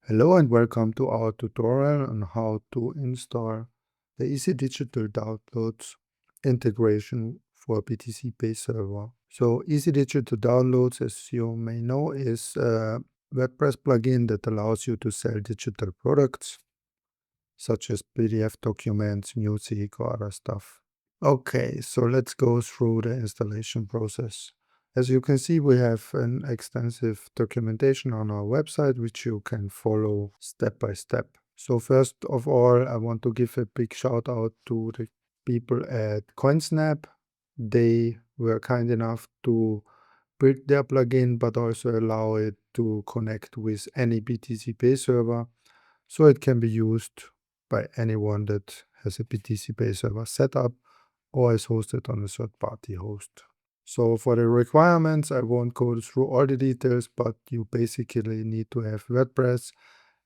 Hello and welcome to our tutorial on how to install the Easy Digital Downloads integration for BTCPay Server. So Easy Digital Downloads, as you may know, is a WordPress plugin that allows you to sell digital products such as PDF documents, music, or other stuff. Okay, so let's go through the installation process. As you can see, we have an extensive documentation on our website, which you can follow step by step. So first of all, I want to give a big shout out to the people at Coinsnap. They were kind enough to build their plugin, but also allow it to connect with any BTCPay server. So it can be used by anyone that has a BTCPay server set up or is hosted on a third-party host. So for the requirements, I won't go through all the details, but you basically need to have WordPress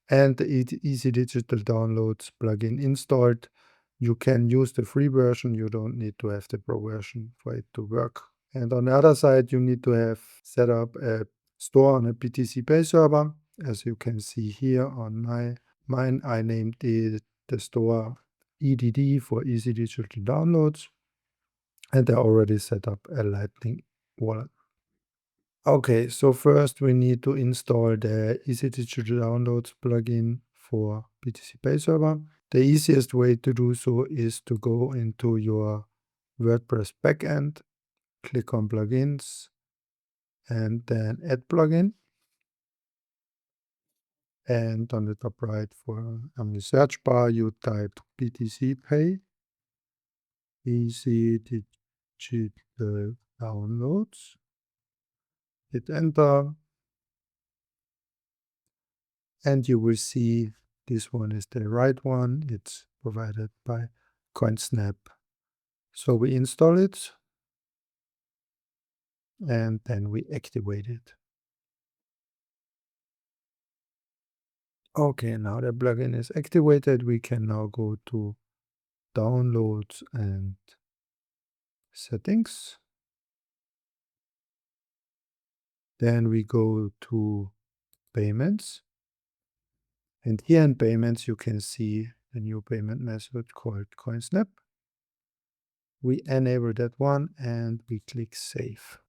and the Easy Digital Downloads plugin installed. You can use the free version, you don't need to have the pro version for it to work. And on the other side, you need to have set up a store on a BTCPay server. As you can see here on mine, I named the store EDD for Easy Digital Downloads. And I already set up a Lightning wallet. Okay, so first we need to install the Easy Digital Downloads plugin for BTCPay Server. The easiest way to do so is to go into your WordPress backend, click on Plugins, and then Add Plugin. And on the top right on the search bar, you type BTCPay Easy Digital Downloads. Hit enter, and you will see this one is the right one. It's provided by Coinsnap. So we install it, and then we activate it. Okay, now the plugin is activated. We can now go to Downloads and Settings. Then we go to Payments. And here in Payments, you can see a new payment method called Coinsnap. We enable that one and we click Save.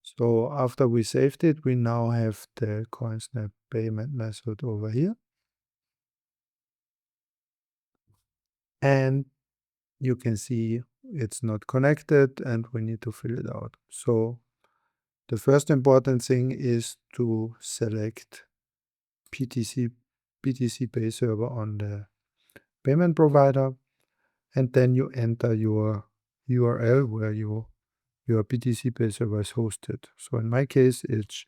So after we saved it, we now have the Coinsnap payment method over here. And you can see it's not connected and we need to fill it out. So the first important thing is to select BTCPay Server on the payment provider, and then you enter your URL where your BTCPay server is hosted. So in my case, it's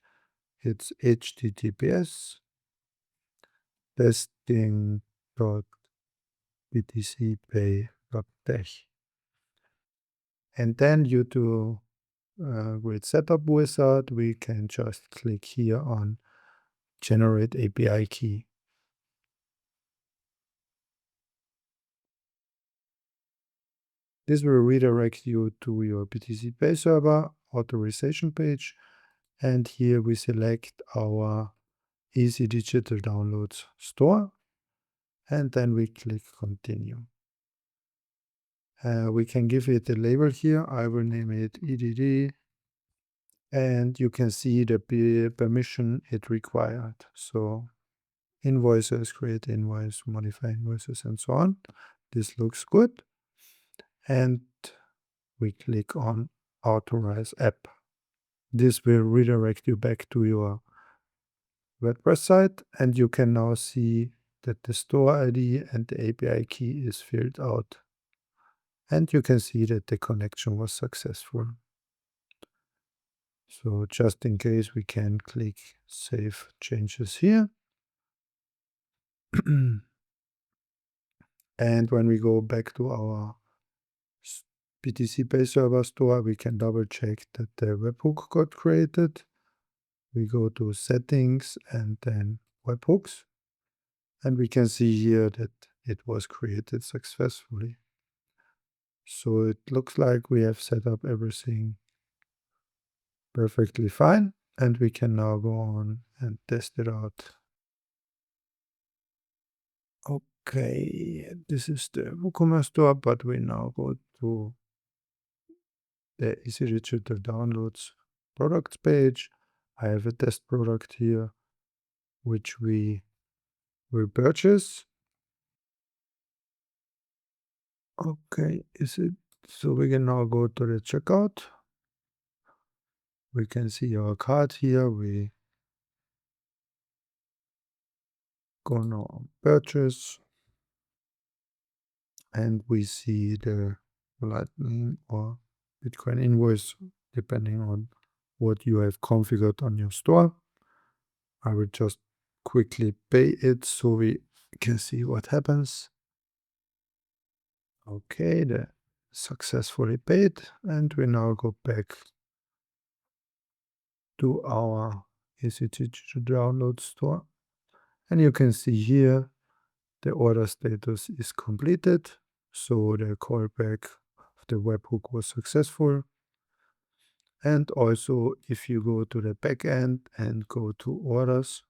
https testing.btcpay.tech. And then due to with setup wizard, we can just click here on generate API key. This will redirect you to your BTCPay server authorization page. And here we select our Easy Digital Downloads store. And then we click continue. We can give it a label here. I will name it EDD. And you can see the permission it required. So invoices, create invoice, modify invoices, and so on. This looks good. And we click on Authorize app. This will redirect you back to your WordPress site, and you can now see that the store ID and the API key is filled out. And you can see that the connection was successful. So just in case, we can click Save Changes here. And when we go back to our BTCPay server store, we can double check that the webhook got created. We go to Settings and then Webhooks. And we can see here that it was created successfully. So it looks like we have set up everything perfectly fine. And we can now go on and test it out. Okay, this is the WooCommerce store, but we now go to the Easy Digital Downloads products page. I have a test product here, which we will purchase. Okay, so we can now go to the checkout. We can see our cart here. We go now on purchase, and we see the Lightning or Bitcoin invoice, depending on what you have configured on your store. I will just quickly pay it so we can see what happens. Okay, the successfully paid, and we now go back to our Easy Digital Download store. And you can see here the order status is completed. So the callback of the webhook was successful. And also, if you go to the backend and go to orders,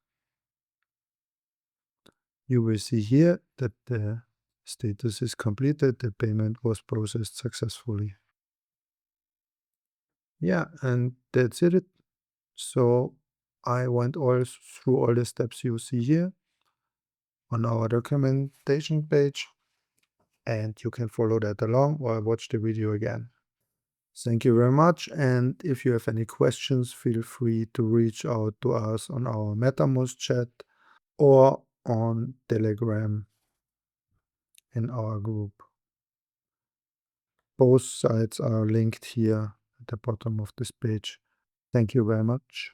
you will see here that the status is completed. The payment was processed successfully. Yeah, and that's it. So I went all through all the steps you see here on our documentation page, and you can follow that along or watch the video again. Thank you very much, and if you have any questions, feel free to reach out to us on our MetaMost chat or on Telegram in our group. Both sites are linked here at the bottom of this page. Thank you very much.